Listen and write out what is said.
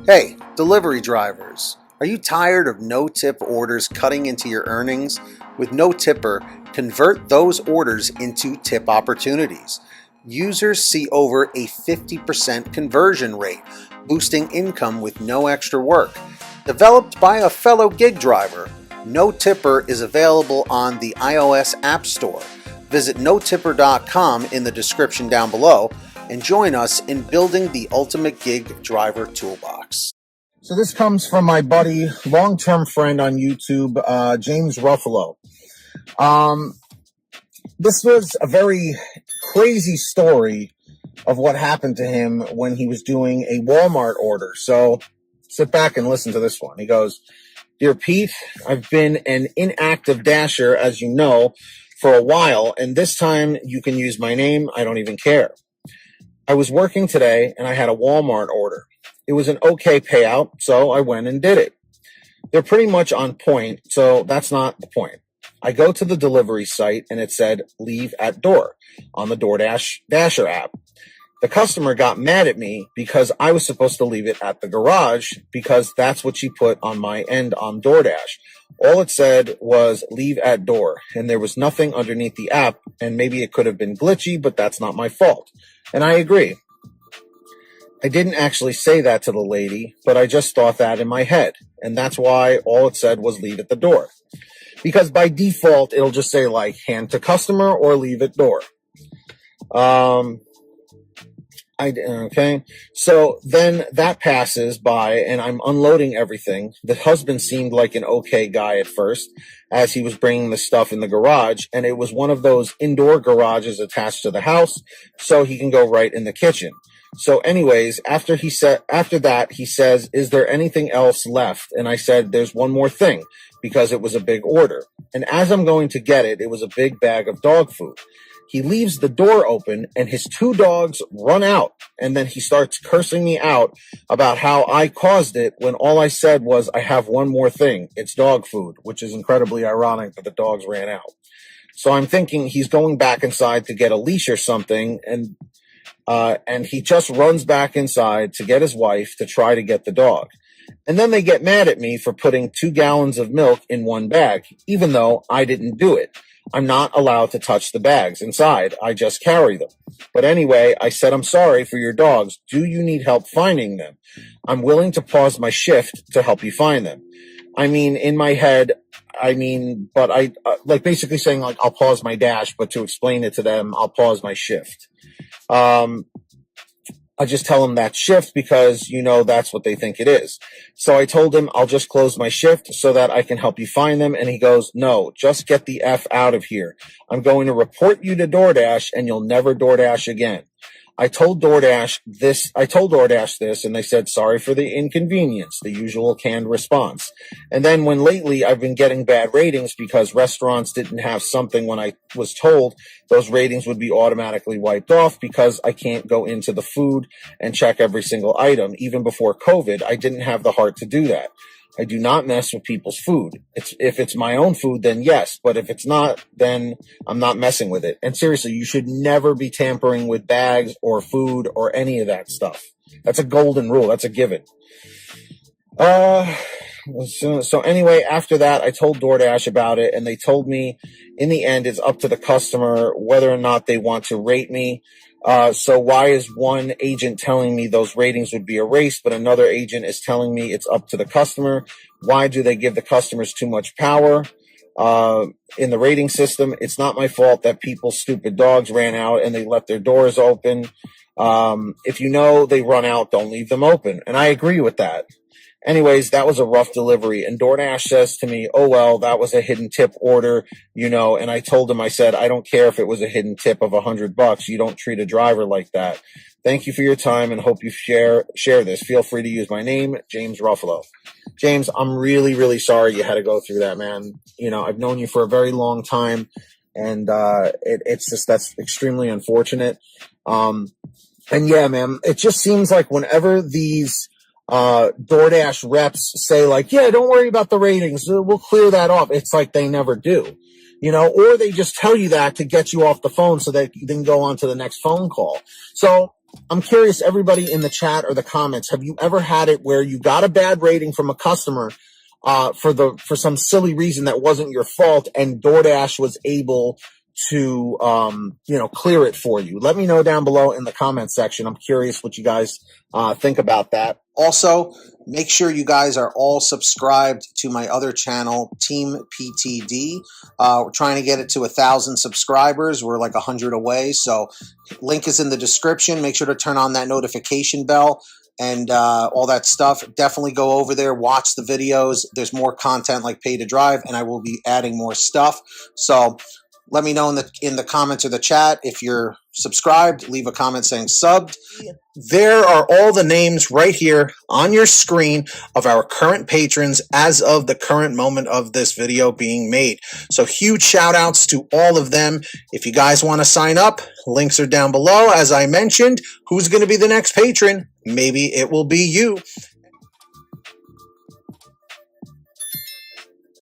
Hey, delivery drivers, are you tired of no-tip orders cutting into your earnings? With No Tipper, convert those orders into tip opportunities. Users see over a 50% conversion rate, boosting income with no extra work. Developed by a fellow gig driver, No Tipper is available on the iOS App Store. Visit notipper.com in the description down below and join us in building the ultimate gig driver toolbox. So this comes from my buddy, long-term friend on YouTube, James Ruffalo. This was a very crazy story of what happened to him when he was doing a Walmart order. So sit back and listen to this one. He goes, "Dear Pete, I've been an inactive dasher, as you know, for a while, and this time you can use my name. I don't even care. I was working today and I had a Walmart order. It was an okay payout, so I went and did it. They're pretty much on point, so that's not the point. I go to the delivery site and it said leave at door on the DoorDash Dasher app. The customer got mad at me because I was supposed to leave it at the garage because that's what she put on my end on DoorDash. All it said was leave at door, and there was nothing underneath the app, and maybe it could have been glitchy, but that's not my fault. And I agree. I didn't actually say that to the lady, but I just thought that in my head, and that's why all it said was leave at the door. Because by default, it'll just say like hand to customer or leave at door. Okay. So then that passes by and I'm unloading everything. The husband seemed like an okay guy at first as he was bringing the stuff in the garage, and it was one of those indoor garages attached to the house, so he can go right in the kitchen. So anyways, after that, he says, is there anything else left? And I said, there's one more thing, because it was a big order. And as I'm going to get it, it was a big bag of dog food. He leaves the door open and his two dogs run out. And then he starts cursing me out about how I caused it when all I said was, I have one more thing. It's dog food, which is incredibly ironic that the dogs ran out. So I'm thinking he's going back inside to get a leash or something. And he just runs back inside to get his wife to try to get the dog. And then they get mad at me for putting 2 gallons of milk in one bag, even though I didn't do it. I'm not allowed to touch the bags inside. I just carry them. But anyway, I said, I'm sorry for your dogs. Do you need help finding them? I'm willing to pause my shift to help you find them. I mean, in my head, but I like basically saying like, I'll pause my dash, but to explain it to them, I'll pause my shift. I just tell them that shift because, that's what they think it is. So I told him I'll just close my shift so that I can help you find them. And he goes, no, just get the F out of here. I'm going to report you to DoorDash and you'll never DoorDash again. I told DoorDash this, and they said, sorry for the inconvenience, the usual canned response. And then when lately I've been getting bad ratings because restaurants didn't have something when I was told those ratings would be automatically wiped off because I can't go into the food and check every single item. Even before COVID, I didn't have the heart to do that. I do not mess with people's food. If it's my own food, then yes. But if it's not, then I'm not messing with it. And seriously, you should never be tampering with bags or food or any of that stuff. That's a golden rule. That's a given. So anyway, after that, I told DoorDash about it, and they told me in the end, it's up to the customer whether or not they want to rate me. So why is one agent telling me those ratings would be erased, but another agent is telling me it's up to the customer? Why do they give the customers too much power in the rating system? It's not my fault that people's stupid dogs ran out and they left their doors open. If they run out, don't leave them open. And I agree with that. Anyways, that was a rough delivery. And DoorDash says to me, oh, well, that was a hidden tip order, and I told him, I said, I don't care if it was a hidden tip of $100. You don't treat a driver like that. Thank you for your time and hope you share this. Feel free to use my name, James Ruffalo. James, I'm really, really sorry you had to go through that, man. I've known you for a very long time, and that's extremely unfortunate. And yeah, man, it just seems like whenever these DoorDash reps say like, yeah, don't worry about the ratings, we'll clear that off. It's like they never do, or they just tell you that to get you off the phone so that you can go on to the next phone call. So I'm curious, everybody in the chat or the comments, have you ever had it where you got a bad rating from a customer for some silly reason that wasn't your fault, and DoorDash was able to clear it for you? Let me know down below in the comments section. I'm curious what you guys think about that. Also, make sure you guys are all subscribed to my other channel, Team PTD. We're trying to get it to 1,000 subscribers. We're like 100 away. So link is in the description. Make sure to turn on that notification bell and all that stuff. Definitely go over there, watch the videos. There's more content like Pay to Drive, and I will be adding more stuff. So let me know in the comments or the chat if you're subscribed. Leave a comment saying subbed. There are all the names right here on your screen of our current patrons as of the current moment of this video being made. So huge shout outs to all of them. If you guys want to sign up, links are down below. As I mentioned, who's going to be the next patron? Maybe it will be you.